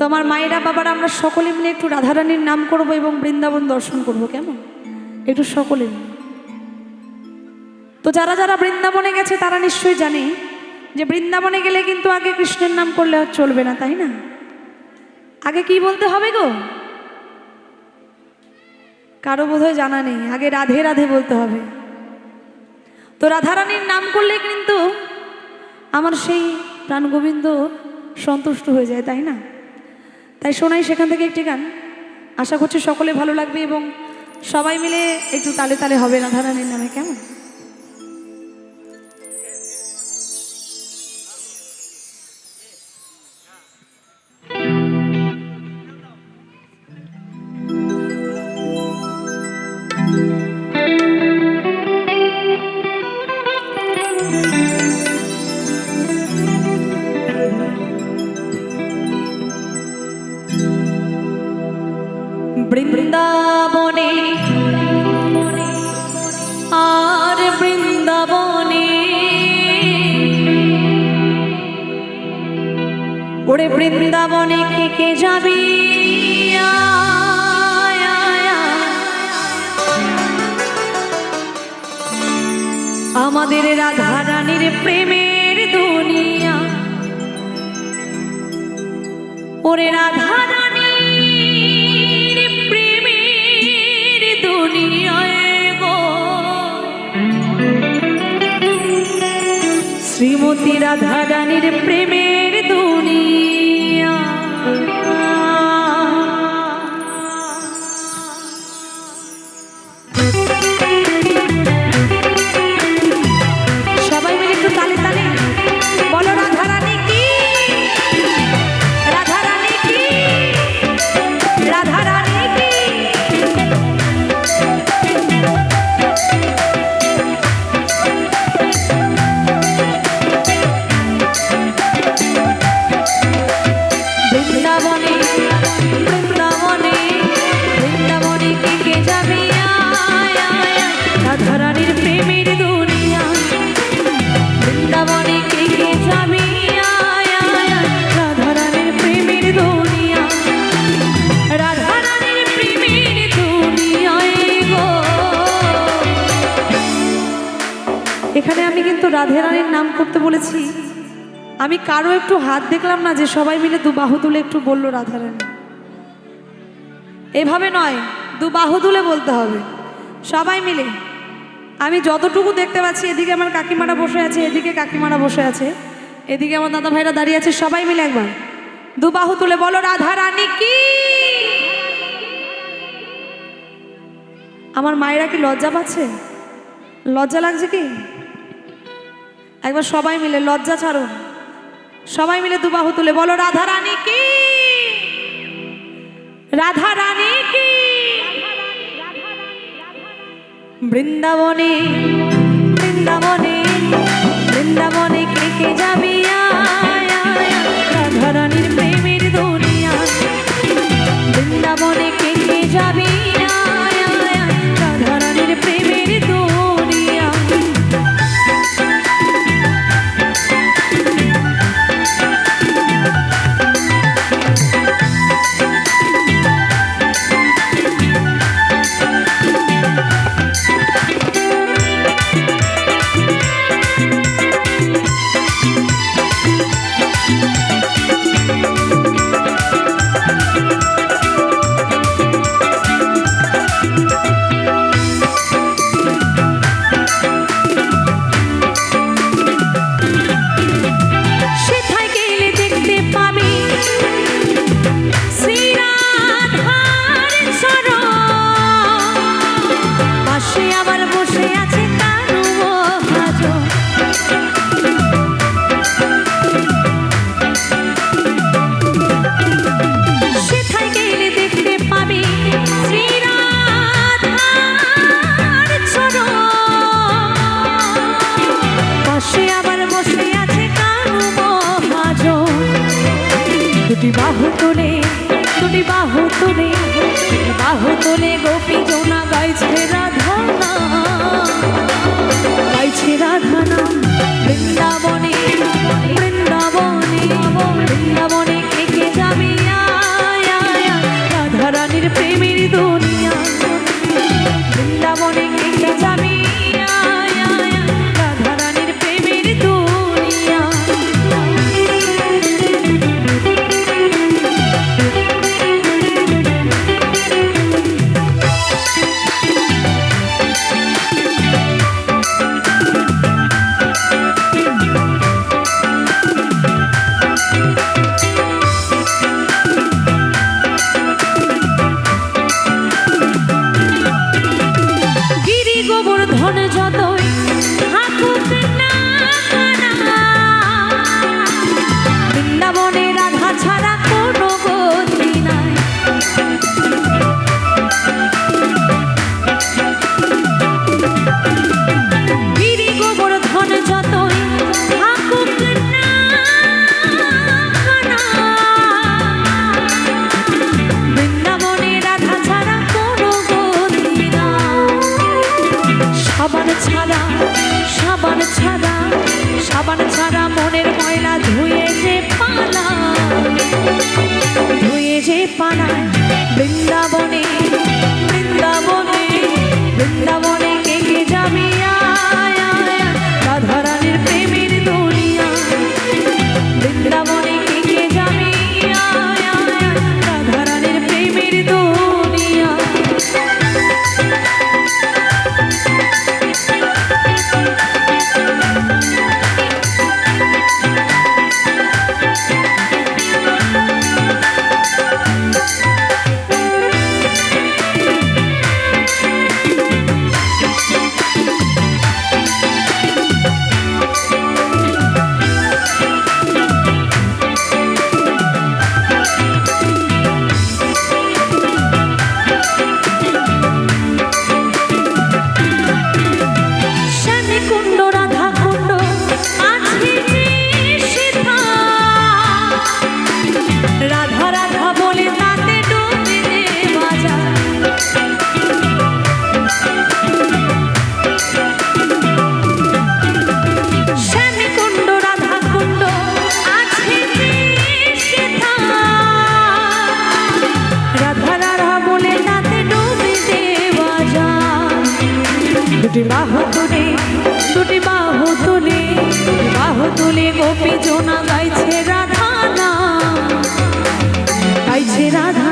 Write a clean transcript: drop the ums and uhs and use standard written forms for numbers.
তো আমার মায়েরা বাবারা আমরা সকলে মিলে একটু রাধারানীর নাম করব এবং বৃন্দাবন দর্শন করব, কেমন? একটু সকলে মিলে। তো যারা যারা বৃন্দাবনে গেছে তারা নিশ্চয়ই জানে যে বৃন্দাবনে গেলে কিন্তু আগে কৃষ্ণের নাম করলে আর চলবে না, তাই না? আগে কি বলতে হবে গো? কারো বোধহয় জানা নেই। আগে রাধে রাধে বলতে হবে। তো রাধারানীর নাম করলে কিন্তু আমার সেই প্রাণ গোবিন্দ সন্তুষ্ট হয়ে যায়, তাই না? তাই শোনাই সেখান থেকে একটি গান, আশা করছি সকলে ভালো লাগবে এবং সবাই মিলে একটু তালে তালে হবে রাধারানীর নামে, কেমন? বৃন্দাবনে আর বৃন্দাবনে ওরে বৃন্দাবনে কে কে যাবি? আমাদের রাধারানীর প্রেমের দুনিয়া, ওরে রাধারানীর প্রেমের দুনিয়ায় গো, শ্রীমতী রাধারানীর প্রেমের দুনিয়া। সবাই মিলে একটু তালে তালে বলো রাধারানী কি, রাধারানী কি, রাধারানী কি। বৃন্দাবনে বৃন্দাবনে বৃন্দাবনে কে কে যাবি? রাধারানীর প্রেমের দুনিয়া, বৃন্দাবনে কে কে যাবি? রাধারানীর প্রেমের দুনিয়া, রাধারানীর প্রেমের দুনিয়ায় গো। এখানে আমি কিন্তু রাধারানীর নাম করতে বলেছি, আমি কারো একটু হাত দেখলাম না যে সবাই মিলে দু বাহু তুলে একটু বললো রাধারানী। এভাবে নয়, দু বাহু তুলে বলতে হবে সবাই মিলে। আমি যতটুকু দেখতে পাচ্ছি, এদিকে আমার কাকিমারা বসে আছে, এদিকে কাকিমারা বসে আছে, এদিকে আমার দাদা ভাইরা দাঁড়িয়ে আছে, সবাই মিলে একবার দু বাহু তুলে বলো রাধারানী কি। আমার মায়েরা কি লজ্জা পাচ্ছে? লজ্জা লাগছে কি? একবার সবাই মিলে লজ্জা ছাড়ুন, সবাই মিলে দু বাহু তুলে বলো রাধারানী কি, রাধারানী কি। বৃন্দাবনে বৃন্দাবনে বৃন্দাবনে কে কে যাবি? রাধারানীর প্রেমের দুনিয়া, বৃন্দাবনে কে কে যাবি? রাধারানীর প্রেমের দুনিয়া। বাহু তুলে দুটি বাহু তুলে গোপী জোনা গাইছে রাধা নাম, গাইছে রাধা নাম। বৃন্দাবনে বৃন্দাবনে বৃন্দাবনে কে কে যাবি? দুটি বাহু তুলে দুটি বাহু তুলে বাহু তুলে গোপী জোনা গাইছে রাধা নাম গাইছে রাধা